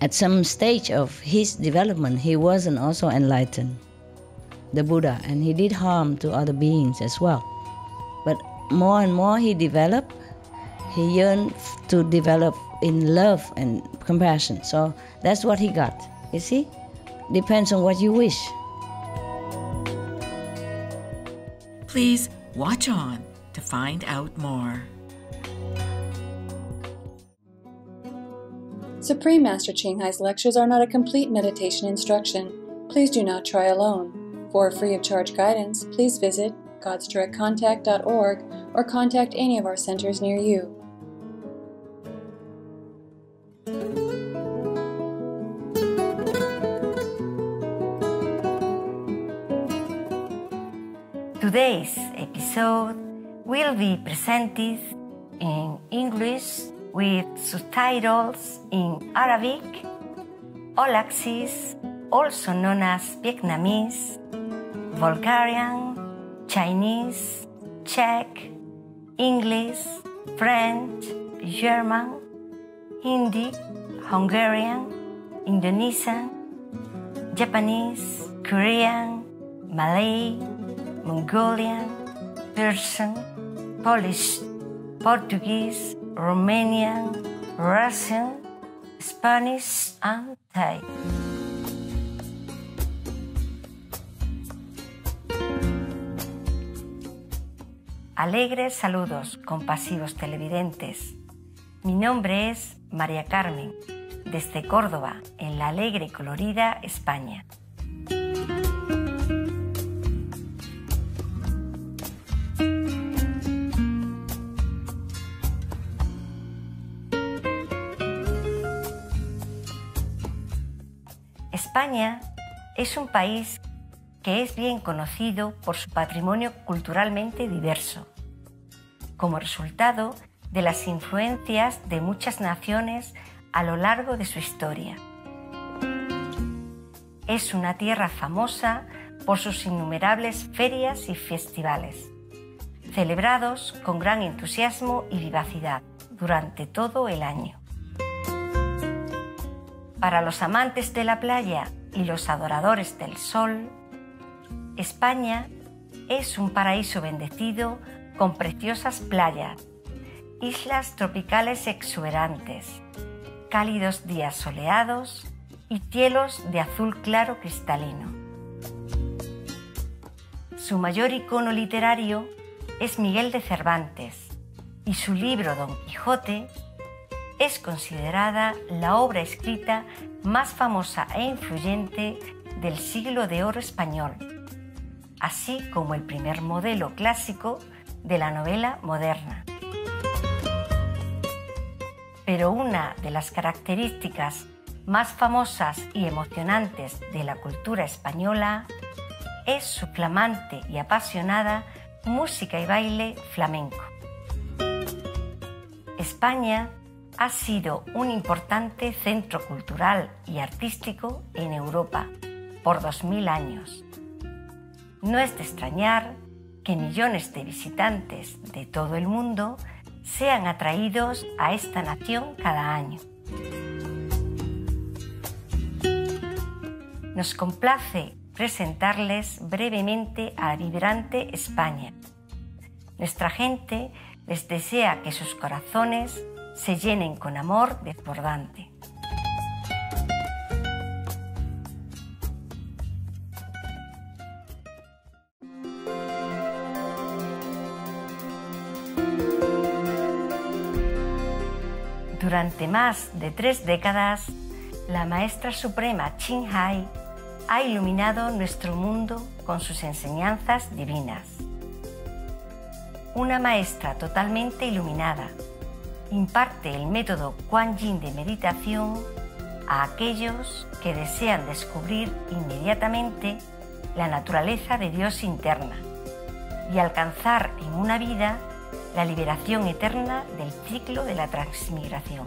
at some stage of his development, he wasn't also enlightened, the Buddha, and he did harm to other beings as well. But more and more he developed, he yearned to develop in love and compassion. So that's what he got, you see? Depends on what you wish. Please watch on to find out more. Supreme Master Ching Hai's lectures are not a complete meditation instruction. Please do not try alone. For free of charge guidance, please visit godsdirectcontact.org or contact any of our centers near you. Today's episode will be presented in English with subtitles in Arabic, all axis, also known as Vietnamese, Bulgarian, Chinese, Czech, English, French, German, Hindi, Hungarian, Indonesian, Japanese, Korean, Malay, Mongolian, Persian, Polish, Portuguese, Romanian, Russian, Spanish, and Thai. Alegres saludos, compasivos televidentes. Mi nombre es María Carmen, desde Córdoba, en la alegre y colorida España. España es un país que es bien conocido por su patrimonio culturalmente diverso, como resultado de las influencias de muchas naciones a lo largo de su historia. Es una tierra famosa por sus innumerables ferias y festivales, celebrados con gran entusiasmo y vivacidad durante todo el año. Para los amantes de la playa y los adoradores del sol, España es un paraíso bendecido con preciosas playas, islas tropicales exuberantes, cálidos días soleados y cielos de azul claro cristalino. Su mayor icono literario es Miguel de Cervantes y su libro Don Quijote es considerada la obra escrita más famosa e influyente del siglo de oro español, así como el primer modelo clásico de la novela moderna. Pero una de las características más famosas y emocionantes de la cultura española es su flamante y apasionada música y baile flamenco. España ha sido un importante centro cultural y artístico en Europa por 2000 años. No es de extrañar que millones de visitantes de todo el mundo sean atraídos a esta nación cada año. Nos complace presentarles brevemente a la vibrante España. Nuestra gente les desea que sus corazones se llenen con amor desbordante. Durante más de 3 décadas, la Maestra Suprema Ching Hai ha iluminado nuestro mundo con sus enseñanzas divinas. Una maestra totalmente iluminada, imparte el método Kuan Yin de meditación a aquellos que desean descubrir inmediatamente la naturaleza de Dios interna y alcanzar en una vida la liberación eterna del ciclo de la transmigración.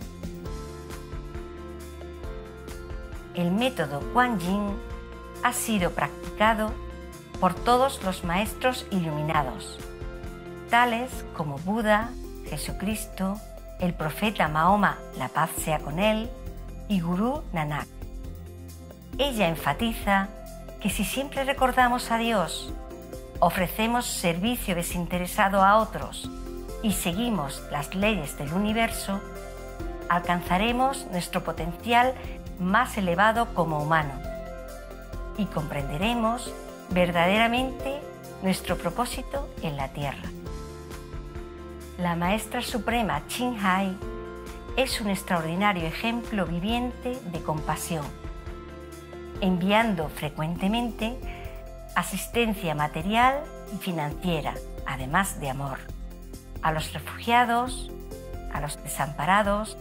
El método Kuan Yin ha sido practicado por todos los maestros iluminados, tales como Buda, Jesucristo, el profeta Mahoma, la paz sea con él, y Gurú Nanak. Ella enfatiza que si siempre recordamos a Dios, ofrecemos servicio desinteresado a otros y seguimos las leyes del universo, alcanzaremos nuestro potencial más elevado como humano y comprenderemos verdaderamente nuestro propósito en la Tierra. La Maestra Suprema Ching es un extraordinario ejemplo viviente de compasión, enviando frecuentemente asistencia material y financiera, además de amor, a los refugiados, a los desamparados,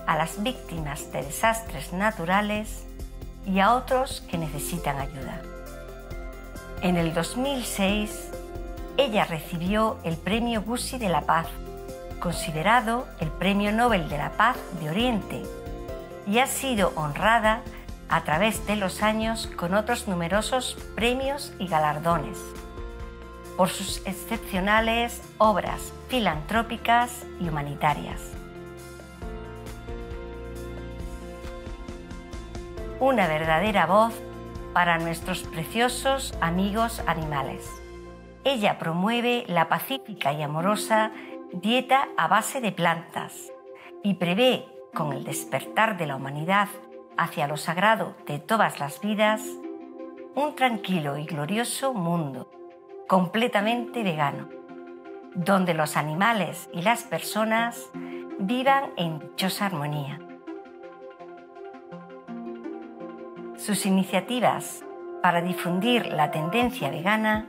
a las víctimas de desastres naturales y a otros que necesitan ayuda. En el 2006, ella recibió el Premio Gusi de la Paz, considerado el Premio Nobel de la Paz de Oriente, y ha sido honrada a través de los años con otros numerosos premios y galardones por sus excepcionales obras filantrópicas y humanitarias. Una verdadera voz para nuestros preciosos amigos animales. Ella promueve la pacífica y amorosa dieta a base de plantas y prevé, con el despertar de la humanidad hacia lo sagrado de todas las vidas, un tranquilo y glorioso mundo completamente vegano, donde los animales y las personas vivan en dichosa armonía. Sus iniciativas para difundir la tendencia vegana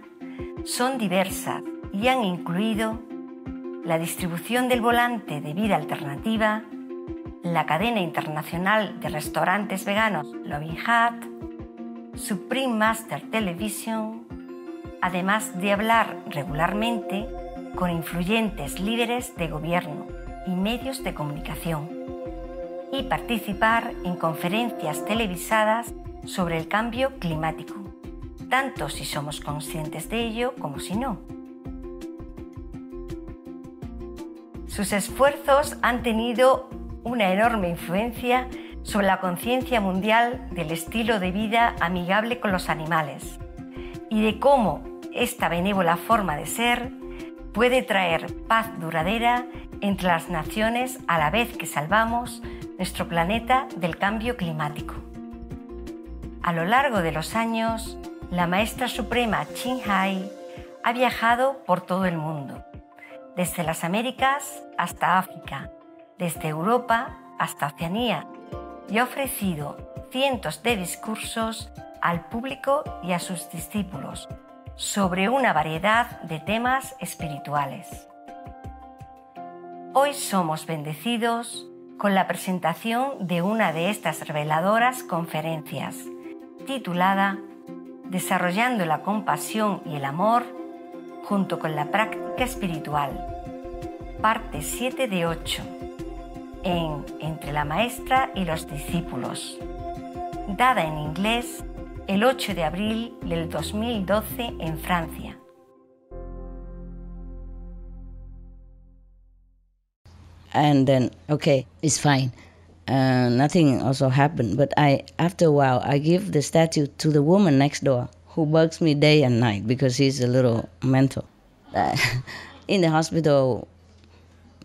son diversas y han incluido la distribución del volante de vida alternativa, la cadena internacional de restaurantes veganos Loving Hut, Supreme Master Television, además de hablar regularmente con influyentes líderes de gobierno y medios de comunicación y participar en conferencias televisadas sobre el cambio climático, tanto si somos conscientes de ello como si no. Sus esfuerzos han tenido una enorme influencia sobre la conciencia mundial del estilo de vida amigable con los animales y de cómo esta benévola forma de ser puede traer paz duradera entre las naciones a la vez que salvamos nuestro planeta del cambio climático. A lo largo de los años, la Maestra Suprema Ching ha viajado por todo el mundo, desde las Américas hasta África, desde Europa hasta Oceanía, y ha ofrecido cientos de discursos al público y a sus discípulos sobre una variedad de temas espirituales. Hoy somos bendecidos con la presentación de una de estas reveladoras conferencias, titulada Desarrollando la compasión y el amor junto con la práctica espiritual, parte 7 de 8, en Entre la Maestra y los Discípulos, dada en inglés el 8 de abril del 2012 en Francia. And then, okay, it's fine. Nothing also happened. But after a while, I give the statue to the woman next door who bugs me day and night because she's a little mental. In the hospital,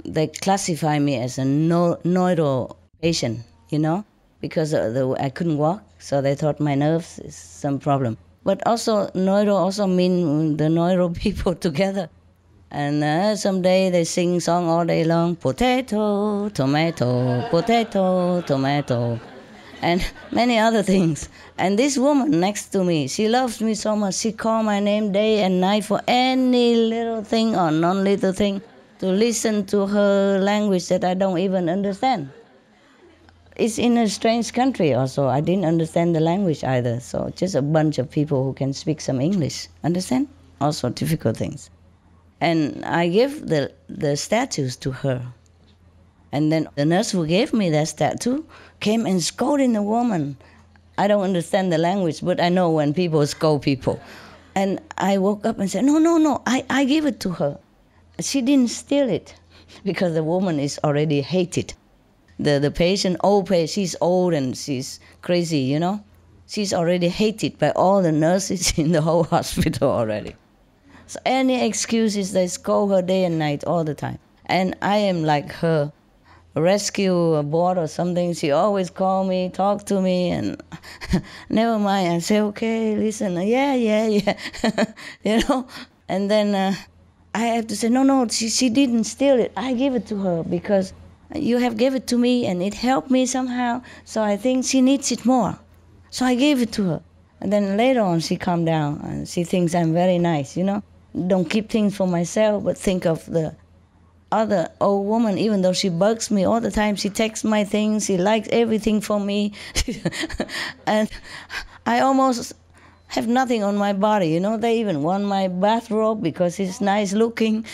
they classify me as a neuro patient, because I couldn't walk, so they thought my nerves is some problem. But also, neuro also mean the neuro people together. And someday they sing song all day long, potato, tomato, potato, tomato, and many other things. And this woman next to me, she loves me so much. She call my name day and night for any little thing or non-little thing to listen to her language that I don't even understand. It's in a strange country also. I didn't understand the language either. So just a bunch of people who can speak some English. Understand? Also difficult things. And I give the statues to her. And then the nurse who gave me that statue came and scolded the woman. I don't understand the language, but I know when people scold people. And I woke up and said, no, I give it to her. She didn't steal it because the woman is already hated. the patient, old patient, she's old and she's crazy, you know. She's already hated by all the nurses in the whole hospital already. So any excuses, they scold her day and night all the time. And I am like her rescue board or something. She always call me, talk to me, and never mind. I say, okay, listen, yeah. You know. And then I have to say, no, she didn't steal it. I give it to her because you have gave it to me and it helped me somehow. So I think she needs it more. So I gave it to her. And then later on she calmed down and she thinks I'm very nice, you know. Don't keep things for myself, but think of the other old woman, even though she bugs me all the time. She takes my things, she likes everything for me. And I almost have nothing on my body, you know. They even want my bathrobe because it's nice looking.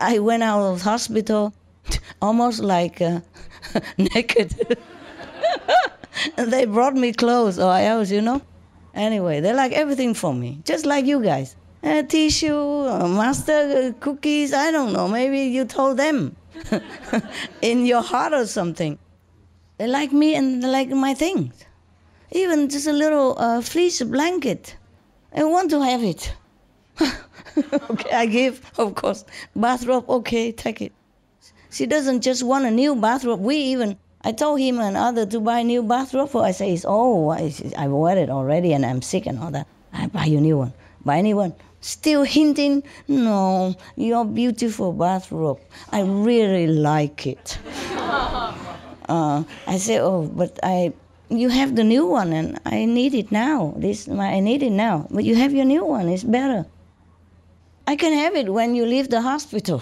I went out of hospital almost like naked. And they brought me clothes or else, you know. Anyway, they like everything for me, just like you guys. Tissue, master cookies, I don't know, maybe you told them in your heart or something. They like me and they like my things. Even just a little fleece blanket. I want to have it. Okay, I give, of course. Bathrobe, okay, take it. She doesn't just want a new bathrobe. I told him and other to buy a new bathrobe for. I say, it's old. I wear it already and I'm sick and all that. I buy you a new one. Buy a new one. Still hinting, no, your beautiful bathrobe. I really like it. I say, but you have the new one and I need it now. I need it now. But you have your new one, it's better. I can have it when you leave the hospital.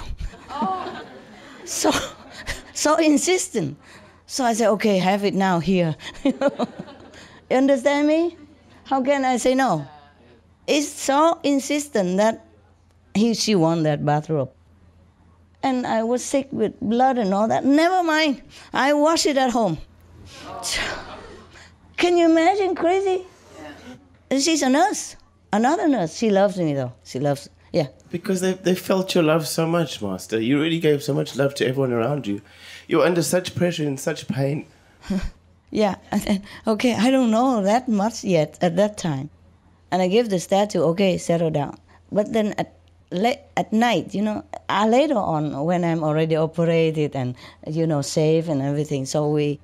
So insistent. So I say, okay, have it now here. You understand me? How can I say no? It's so insistent that she won that bathrobe. And I was sick with blood and all that. Never mind. I wash it at home. Can you imagine? Crazy? Yeah. She's a nurse. Another nurse. She loves me though. She loves, yeah. Because they felt your love so much, Master. You really gave so much love to everyone around you. You were under such pressure and such pain. Yeah. Okay, I don't know that much yet at that time. And I give the statue, okay, settle down. But then at night, you know, later on, when I'm already operated and, you know, safe and everything, so we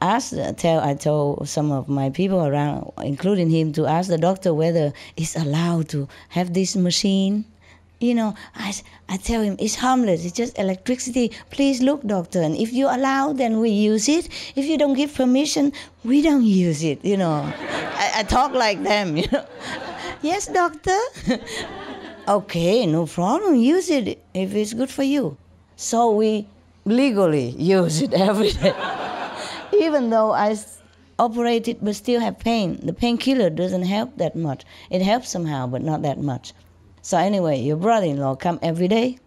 asked, I told some of my people around, including him, to ask the doctor whether it's allowed to have this machine. You know, I tell him, it's harmless, it's just electricity. Please look, doctor, and if you allow, then we use it. If you don't give permission, we don't use it, you know. I talk like them, you know. Yes, doctor. Okay, no problem, use it if it's good for you. So we legally use it every day. Even though I operated but still have pain. The painkiller doesn't help that much. It helps somehow, but not that much. So anyway, your brother-in-law come every day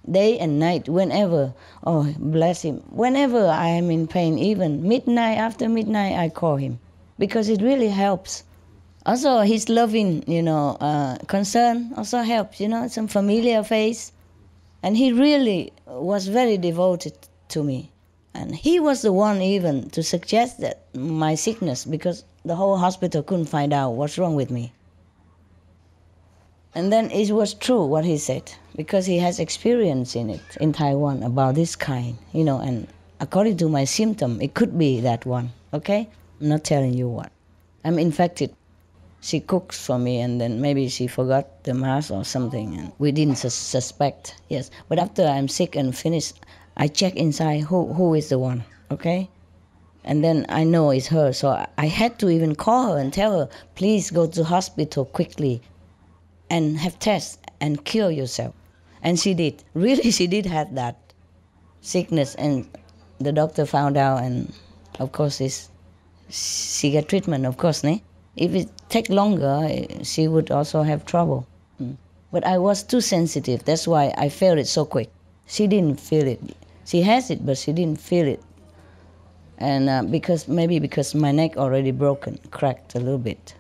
and night, whenever. Oh, bless him. Whenever I am in pain, even midnight, after midnight, I call him. Because it really helps. Also, his loving, you know, concern also helps, you know, some familiar face. And he really was very devoted to me. And he was the one even to suggest that my sickness, because the whole hospital couldn't find out what's wrong with me. And then it was true what he said, because he has experience in it, in Taiwan, about this kind, you know, and according to my symptom, it could be that one, okay? I'm not telling you what. I'm infected. She cooks for me, and then maybe she forgot the mask or something, and we didn't suspect, yes. But after I'm sick and finished, I check inside who is the one, okay? And then I know it's her, so I had to even call her and tell her, please go to hospital quickly and have tests and cure yourself. And she did. Really, she did have that sickness, and the doctor found out, and of course she got treatment, of course, ne? If it take longer, she would also have trouble. But I was too sensitive, that's why I felt it so quick. She didn't feel it. She has it, but she didn't feel it. And because my neck already broken, cracked a little bit.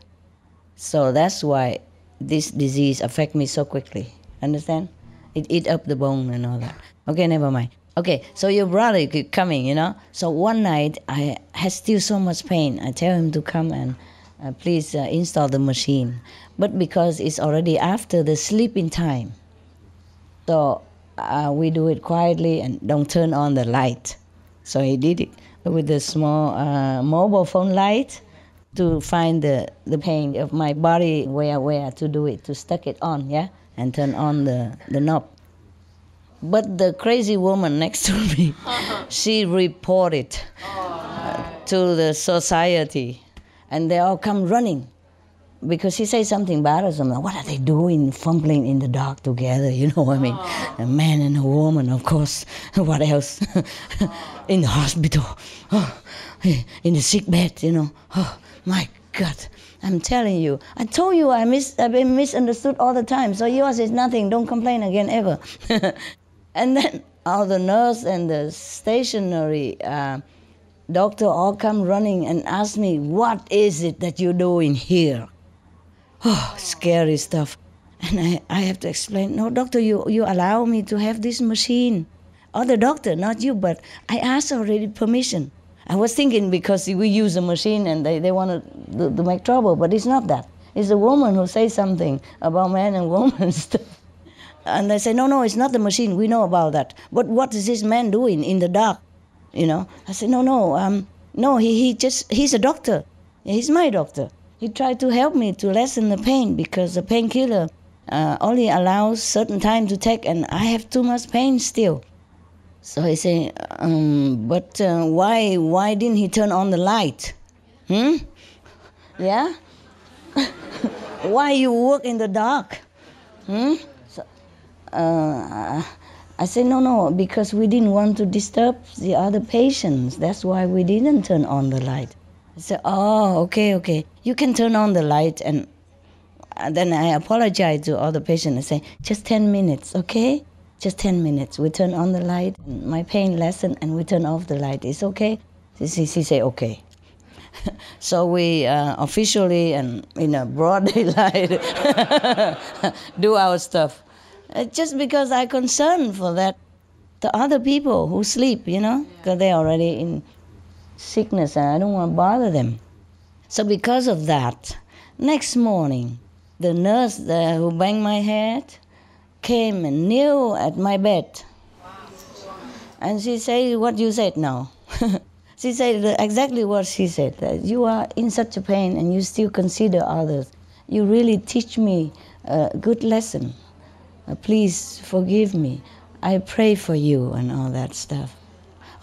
So that's why this disease affect me so quickly. Understand? It eat up the bone and all that. Okay, never mind. Okay, so your brother keep coming, So one night I had still so much pain. I tell him to come and please install the machine. But because it's already after the sleeping time, so we do it quietly and don't turn on the light. So he did it with the small mobile phone light to find the pain of my body, where to do it, to stuck it on, yeah, and turn on the knob. But the crazy woman next to me, she reported to the society, and they all come running because she says something bad or something. What are they doing, fumbling in the dark together? You know what I mean? A man and a woman, of course. What else? In the hospital, in the sick bed, Oh my God! I'm telling you. I told you I've been misunderstood all the time. So yours is nothing. Don't complain again ever. And then all the nurse and the stationary doctor all come running and ask me, what is it that you're doing here? Oh, scary stuff. And I have to explain, no, doctor, you allow me to have this machine. Other doctor, not you, but I asked already permission. I was thinking because we use a machine and they want to make trouble, but it's not that. It's a woman who says something about man and woman stuff. And they say, no, it's not the machine. We know about that. But what is this man doing in the dark? I said, no, he's a doctor. He's my doctor. He tried to help me to lessen the pain because the painkiller only allows certain time to take, and I have too much pain still. So he said, but why didn't he turn on the light? Yeah? Why you work in the dark? I said, no, because we didn't want to disturb the other patients. That's why we didn't turn on the light. I said, oh, okay. You can turn on the light. And then I apologize to all the patients. I say, just 10 minutes, okay? Just 10 minutes. We turn on the light, and my pain lessened, and we turn off the light. It's okay? She said, okay. So we officially and in a broad daylight do our stuff. Just because I'm concerned for that, the other people who sleep, because they're already in sickness and I don't want to bother them. So because of that, next morning, the nurse who banged my head came and kneeled at my bed. And she said, what you said now? She said exactly what she said, that you are in such a pain and you still consider others. You really teach me a good lesson. Please forgive me. I pray for you and all that stuff.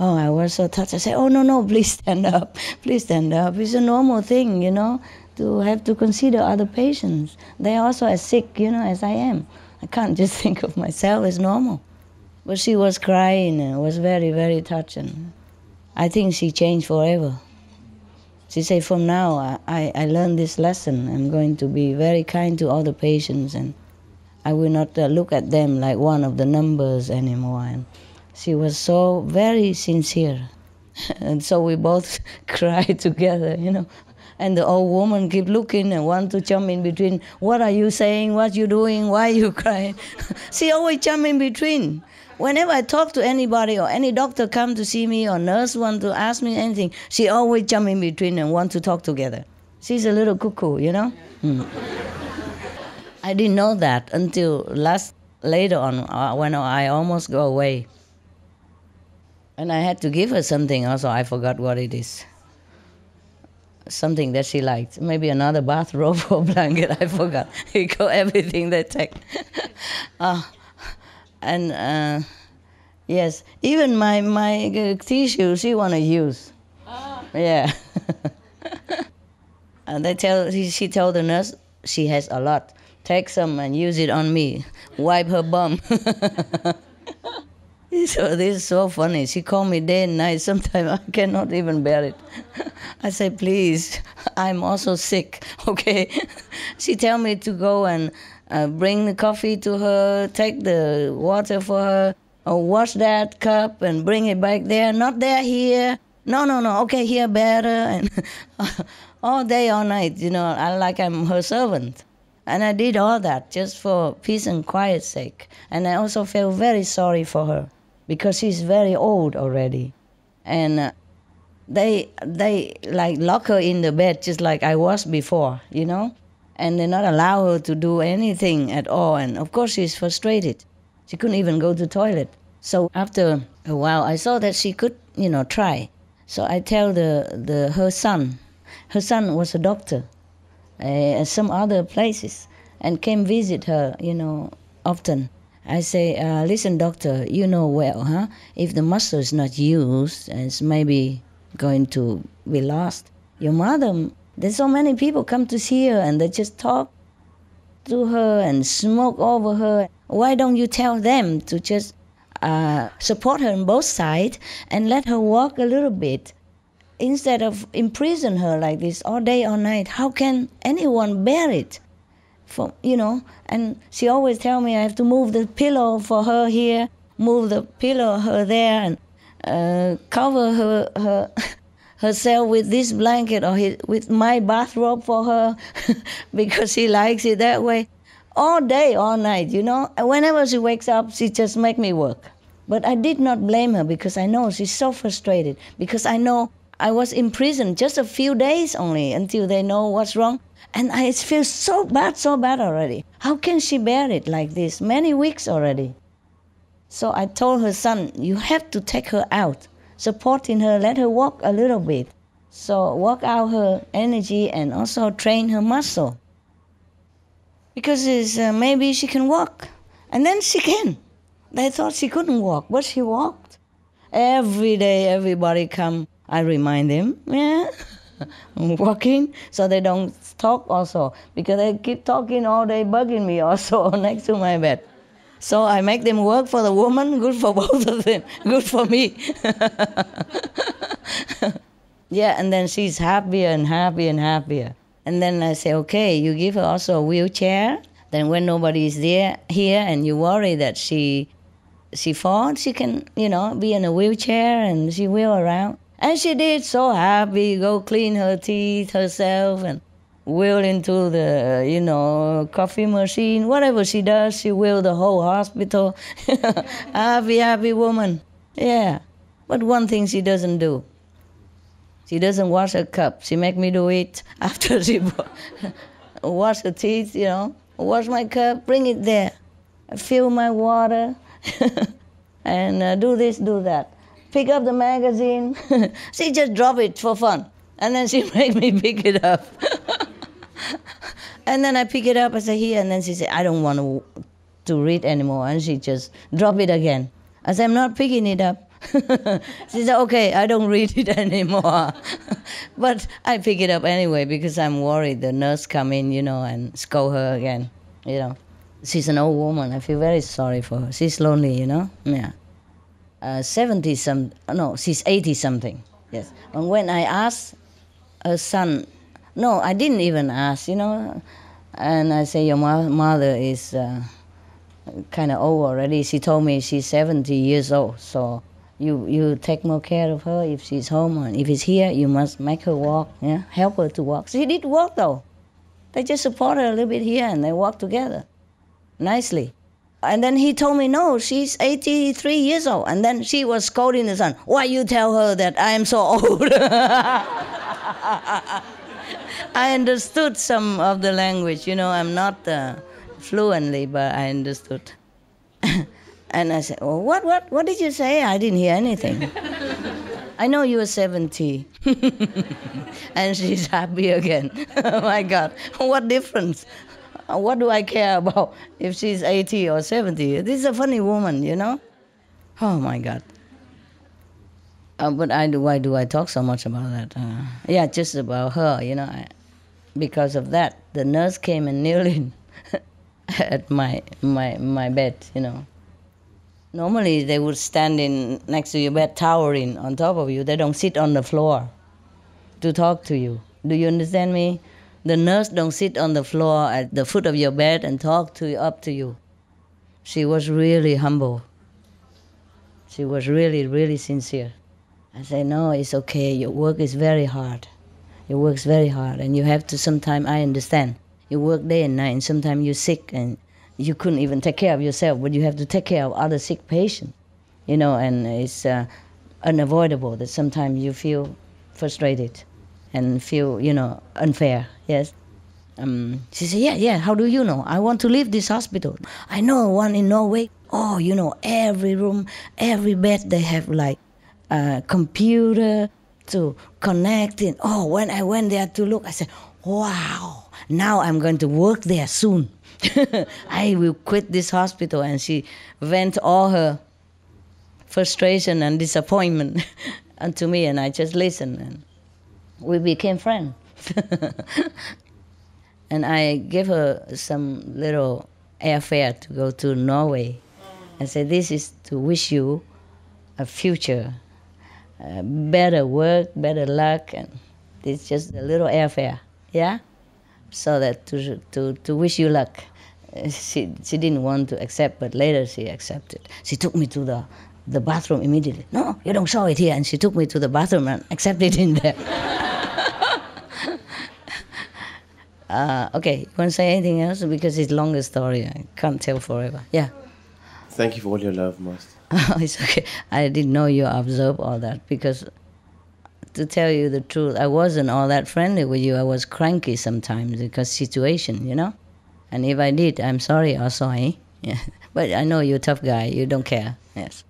Oh, I was so touched. I said, oh, no, please stand up. Please stand up. It's a normal thing, to have to consider other patients. They are also as sick, as I am. I can't just think of myself as normal. But she was crying and was very, very touching. I think she changed forever. She said, from now, I learned this lesson. I'm going to be very kind to all the patients, and I will not look at them like one of the numbers anymore. And she was so very sincere. And so we both cried together, And the old woman keep looking and want to jump in between. What are you saying? What you doing? Why are you crying? She always jump in between. Whenever I talk to anybody or any doctor come to see me or nurse want to ask me anything, she always jump in between and want to talk together. She's a little cuckoo, I didn't know that until later on when I almost go away. And I had to give her something also. I forgot what it is. Something that she liked. Maybe another bathrobe or blanket. I forgot. He got everything they take. Yes, even my tissue she want to use. Yeah. And she told the nurse she has a lot. Take some and use it on me. Wipe her bum. So this is so funny. She called me day and night. Sometimes I cannot even bear it. I say, please, I'm also sick, okay? She tell me to go and bring the coffee to her, take the water for her, or wash that cup and bring it back there. Not there, here. No. Okay, here better. And all day, all night, like I'm her servant. And I did all that just for peace and quiet's sake. And I also feel very sorry for her. because she's very old already. And they like lock her in the bed just like I was before, you know, and they not allow her to do anything at all. And of course she's frustrated. She couldn't even go to the toilet. So after a while, I saw that she could, you know, try. So I tell her son. Her son was a doctor at some other places and came visit her, you know, often. I say, listen, doctor, you know well, huh? If the muscle is not used, it's maybe going to be lost. Your mother, there's so many people come to see her and they just talk to her and smoke over her. Why don't you tell them to just support her on both sides and let her walk a little bit instead of imprison her like this all day, all night? How can anyone bear it? You know, and she always tell me I have to move the pillow for her here, move the pillow her there, and cover her herself with this blanket or with my bathrobe for her because she likes it that way. All day, all night, you know. And whenever she wakes up, she just make me work. But I did not blame her because I know she's so frustrated, because I know I was in prison just a few days only until they know what's wrong. And I feel so bad already. How can she bear it like this? Many weeks already. So I told her son, you have to take her out, supporting her, let her walk a little bit. So work out her energy and also train her muscle. Because maybe she can walk. And then she can. They thought she couldn't walk, but she walked. Every day, everybody come. I remind them, yeah, walking, so they don't talk also, because they keep talking all day, bugging me also next to my bed. So I make them work for the woman, good for both of them, good for me. Yeah, and then she's happier and happier and happier. And then I say, okay, you give her also a wheelchair. Then when nobody is here and you worry that she falls, she can, you know, be in a wheelchair and she wheel around. And she did, so happy, go clean her teeth herself and wheel into the, you know, coffee machine. Whatever she does, she wheel the whole hospital. Happy woman. Yeah. But one thing she doesn't do. She doesn't wash her cup. She make me do it after she wash her teeth, you know. Wash my cup, bring it there. Fill my water. And do this, do that. Pick up the magazine. She just drop it for fun. And then she make me pick it up. And then I pick it up, I say, here. And then she say, I don't want to read anymore. And she just drop it again. I say, I'm not picking it up. She said, okay, I don't read it anymore. But I pick it up anyway because I'm worried the nurse come in, you know, and scold her again, you know. She's an old woman. I feel very sorry for her. She's lonely, you know. Yeah. 70-something. She's 80-something. Yes. And when I asked her son, no, I didn't even ask, you know. And I say, your mother is kind of old already. She told me she's 70 years old. So you take more care of her if she's home. And if she's here, you must make her walk, yeah, help her to walk. She did walk, though. They just support her a little bit here, and they walk together nicely. And then he told me, no, she's 83 years old. And then she was scolding the son. Why you tell her that I am so old? I understood some of the language. You know, I'm not fluently, but I understood. And I said, oh, what did you say? I didn't hear anything. I know you are 70. And she's happy again. Oh, my God. What difference? What do I care about if she's 80 or 70? This is a funny woman, you know? Oh, my God. But why do I talk so much about that? Yeah, just about her, you know. Because of that, the nurse came and kneeled in at my bed, you know. Normally, they would stand in next to your bed, towering on top of you. They don't sit on the floor to talk to you. Do you understand me? The nurse don't sit on the floor at the foot of your bed and talk to you, up to you. She was really humble. She was really, really sincere. I say, no, it's okay. Your work is very hard. Your work's very hard, and you have to sometimes, I understand. You work day and night, and sometimes you're sick, and you couldn't even take care of yourself, but you have to take care of other sick patients. and it's unavoidable that sometimes you feel frustrated and feel, unfair, yes. She said, yeah, how do you know? I want to leave this hospital. I know one in Norway. Oh, every room, every bed, they have like a computer to connect it. Oh, when I went there to look, I said, wow, now I'm going to work there soon. I will quit this hospital. And she vent all her frustration and disappointment unto me, and I just listened, and we became friends. And I gave her some little airfare to go to Norway. I said, this is to wish you a future, better work, better luck, and it's just a little airfare, yeah? So that to wish you luck. She didn't want to accept, but later she accepted. She took me to the bathroom immediately. No, you don't show it here. And she took me to the bathroom and accepted in there. Okay, you want to say anything else? Because it's a longer story. I can't tell forever. Yeah. Thank you for all your love, Master. It's okay. I didn't know you observed all that, because to tell you the truth, I wasn't all that friendly with you. I was cranky sometimes because situation, And if I did, I'm sorry also, eh? Yeah. But I know you're a tough guy. You don't care. Yes.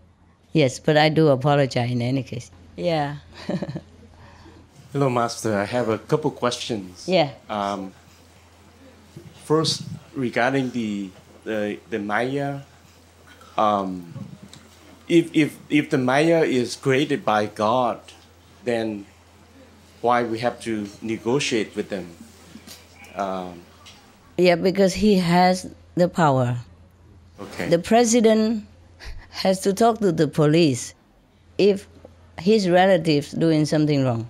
Yes, but I do apologize in any case. Yeah. Hello, Master. I have a couple questions. Yeah. First, regarding the Maya, if the Maya is created by God, then why we have to negotiate with them? Yeah, because he has the power. Okay. The president has to talk to the police if his relatives doing something wrong.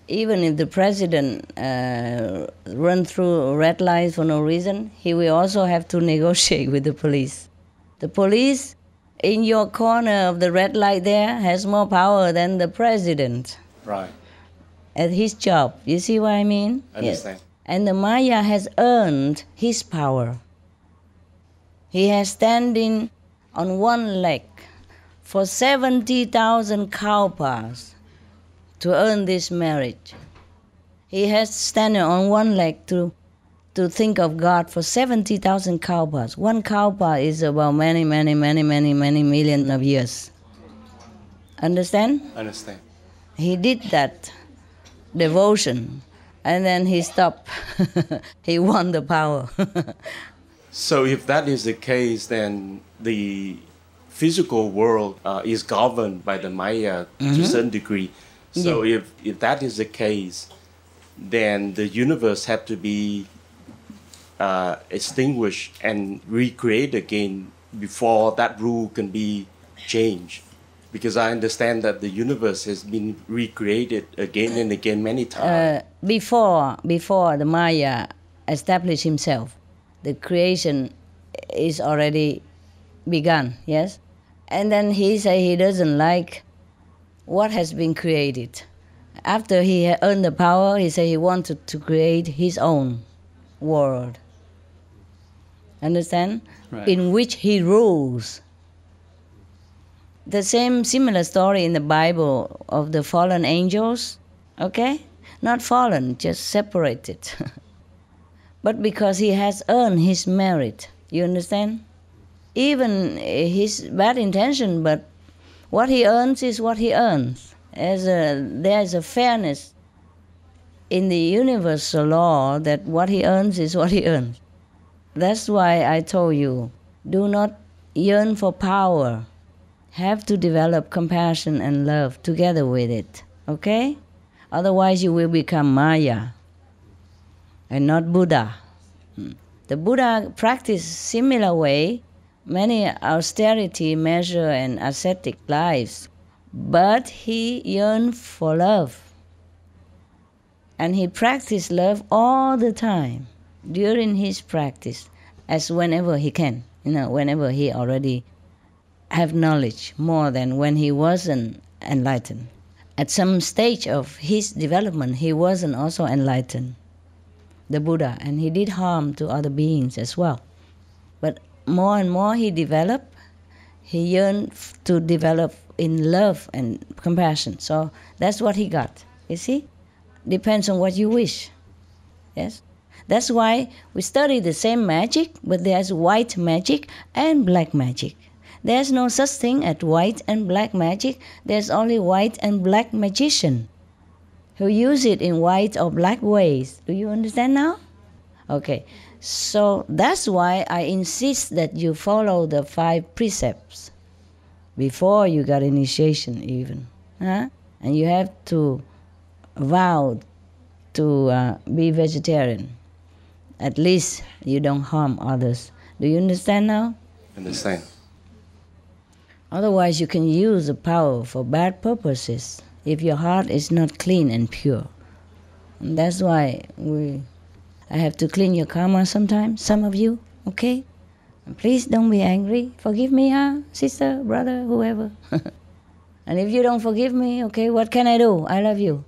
Even if the president run through red lights for no reason, he will also have to negotiate with the police. The police in your corner of the red light there has more power than the president. Right. At his job. You see what I mean? I understand. Yes. And the Maya has earned his power. He has standing on one leg for 70,000 cowpaths to earn this marriage. He has standing on one leg to think of God for 70,000 cowpaths. One cowpath is about many million of years. Understand? Understand. He did that devotion, and then he stopped. He won the power. So if that is the case, then the physical world is governed by the Maya to a certain degree. So if that is the case, then the universe have to be extinguished and recreated again before that rule can be changed. Because I understand that the universe has been recreated again and again many times. Before the Maya established himself, the creation is already begun, yes? And then he say he doesn't like what has been created. After he had earned the power, he said he wanted to create his own world. Understand? Right. In which he rules. The similar story in the Bible of the fallen angels, okay? Not fallen, just separated. But because he has earned his merit, you understand? Even his bad intention, but what he earns is what he earns. There's a fairness in the universal law that what he earns is what he earns. That's why I told you, do not yearn for power. Have to develop compassion and love together with it, okay? Otherwise you will become Maya and not Buddha. The Buddha practiced similar way, many austerity measure and ascetic lives, but he yearned for love. And he practiced love all the time during his practice, as whenever he can, whenever he already have knowledge more than when he wasn't enlightened. At some stage of his development, he wasn't also enlightened, the Buddha, and he did harm to other beings as well. But more and more he developed, He yearned to develop in love and compassion. So that's what he got. You see? Depends on what you wish. Yes? That's why we study the same magic, but there's white magic and black magic. There's no such thing as white and black magic. There's only white and black magician who use it in white or black ways. Do you understand now? Okay. So that's why I insist that you follow the 5 precepts before you got initiation even. Huh? And you have to vow to be vegetarian. At least you don't harm others. Do you understand now? Understand. Otherwise you can use the power for bad purposes if your heart is not clean and pure. And that's why I have to clean your karma sometimes, some of you, okay? And please don't be angry. Forgive me, huh? Sister, brother, whoever. And if you don't forgive me, okay, what can I do? I love you.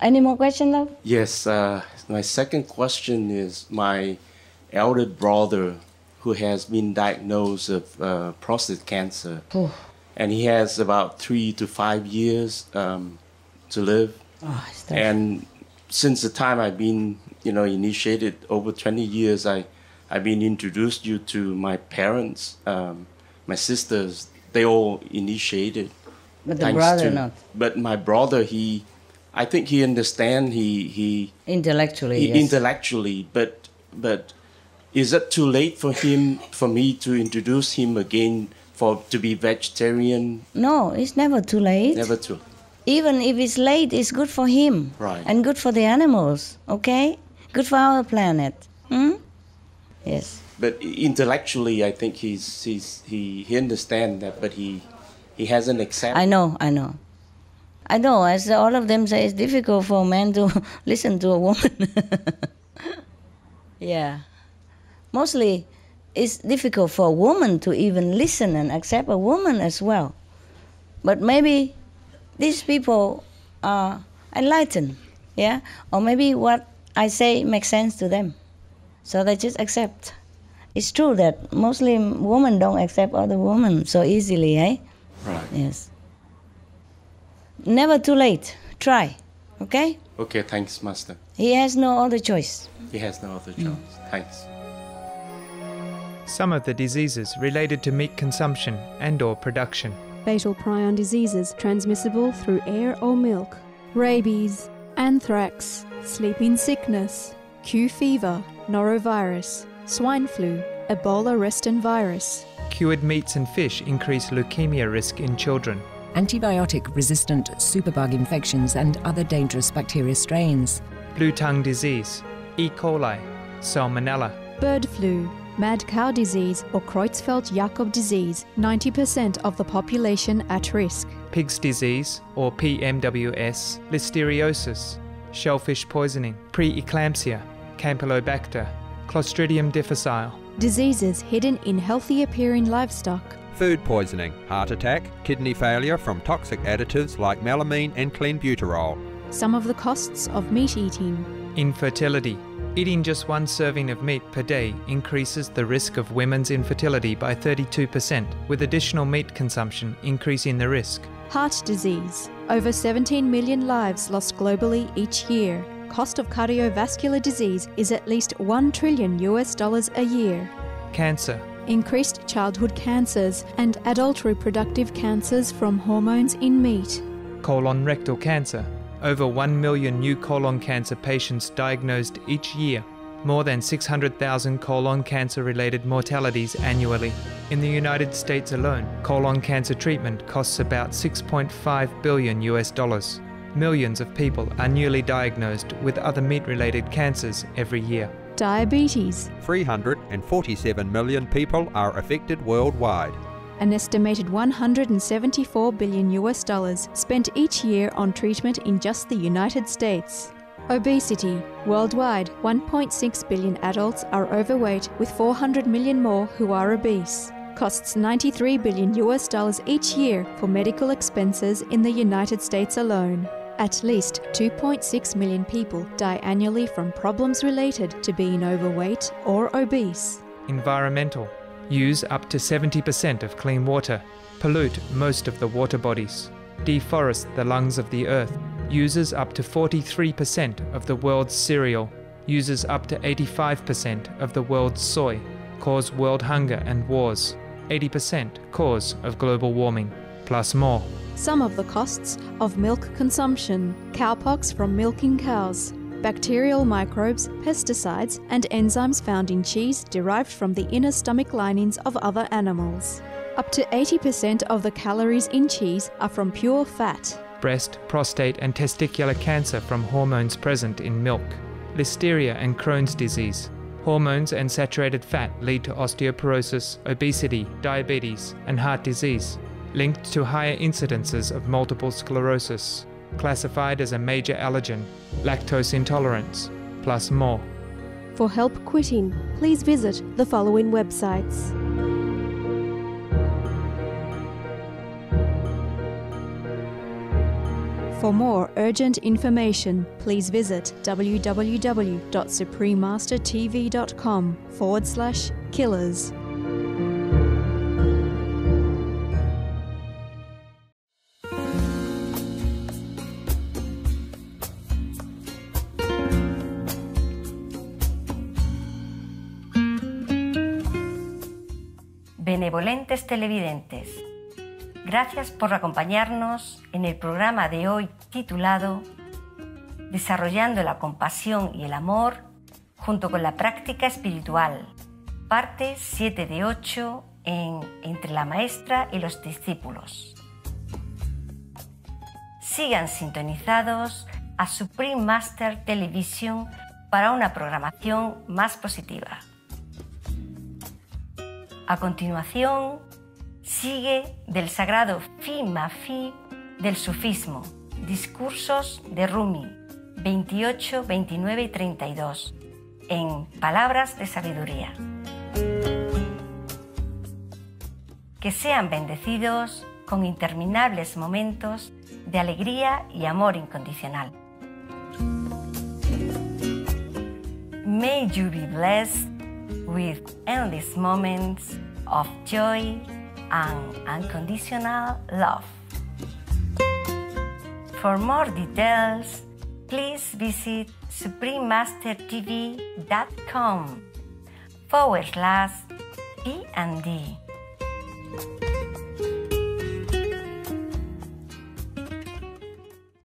Any more questions, love? Yes, my second question is my elder brother who has been diagnosed with prostate cancer. Oh. And he has about 3 to 5 years to live. Oh, and since the time I've been, initiated over 20 years, I've been introduced you to my parents, my sisters. They all initiated. But the brother not. But my brother, I think he understands. He intellectually. Yes. Intellectually, but is it too late for me to introduce him again to be vegetarian? No, it's never too late. Never too. Even if it's late, it's good for him. Right. And good for the animals. Okay, good for our planet. Yes. But intellectually, I think he understands that, but he hasn't accepted. I know. As all of them say, it's difficult for a man to listen to a woman. Yeah. Mostly, it's difficult for a woman to even listen and accept a woman as well. But maybe these people are enlightened, yeah? Or maybe what I say makes sense to them. So they just accept. It's true that mostly women don't accept other women so easily, eh? Right. Yes. Never too late. Try, okay? Okay, thanks, Master. He has no other choice. He has no other choice. Thanks. Some of the diseases related to meat consumption and/or production. Fatal prion diseases transmissible through air or milk. Rabies, anthrax, sleeping sickness, Q fever, norovirus, swine flu, Ebola reston virus. Cured meats and fish increase leukemia risk in children. Antibiotic-resistant superbug infections and other dangerous bacteria strains. Blue tongue disease, E. coli, Salmonella. Bird flu, mad cow disease or Creutzfeldt-Jakob disease, 90% of the population at risk. Pig's disease, or PMWS, listeriosis, shellfish poisoning, preeclampsia, Campylobacter, Clostridium difficile. Diseases hidden in healthy-appearing livestock. Food poisoning, heart attack, kidney failure from toxic additives like melamine and clenbuterol. Some of the costs of meat eating. Infertility. Eating just 1 serving of meat per day increases the risk of women's infertility by 32%, with additional meat consumption increasing the risk. Heart disease. Over 17 million lives lost globally each year. Cost of cardiovascular disease is at least $1 trillion a year. Cancer. Increased childhood cancers and adult reproductive cancers from hormones in meat. Colon rectal cancer. Over 1 million new colon cancer patients diagnosed each year. More than 600,000 colon cancer-related mortalities annually. In the United States alone, colon cancer treatment costs about $6.5 billion. Millions of people are newly diagnosed with other meat-related cancers every year. Diabetes. 347 million people are affected worldwide. An estimated $174 billion spent each year on treatment in just the United States. Obesity. Worldwide, 1.6 billion adults are overweight, with 400 million more who are obese. Costs $93 billion each year for medical expenses in the United States alone. At least 2.6 million people die annually from problems related to being overweight or obese. Environmental. Use up to 70% of clean water. Pollute most of the water bodies. Deforest the lungs of the earth. Uses up to 43% of the world's cereal. Uses up to 85% of the world's soy. Cause world hunger and wars. 80% cause of global warming, plus more. Some of the costs of milk consumption: cowpox from milking cows, bacterial microbes, pesticides, and enzymes found in cheese derived from the inner stomach linings of other animals. Up to 80% of the calories in cheese are from pure fat. Breast, prostate, and testicular cancer from hormones present in milk. Listeria and Crohn's disease. Hormones and saturated fat lead to osteoporosis, obesity, diabetes, and heart disease, linked to higher incidences of multiple sclerosis, classified as a major allergen, lactose intolerance, plus more. For help quitting, please visit the following websites. For more urgent information, please visit www.suprememastertv.com/killers. Benevolentes televidentes, gracias por acompañarnos en el programa de hoy titulado Desarrollando la compasión y el amor junto con la práctica espiritual, parte 7 de 8 en Entre la Maestra y los Discípulos. Sigan sintonizados a Supreme Master Television para una programación más positiva. A continuación, sigue del sagrado Fi Ma Fi del sufismo, discursos de Rumi, 28, 29 y 32, en Palabras de Sabiduría. Que sean bendecidos con interminables momentos de alegría y amor incondicional. May you be blessed with endless moments of joy and unconditional love. For more details, please visit suprememastertv.com/P&D.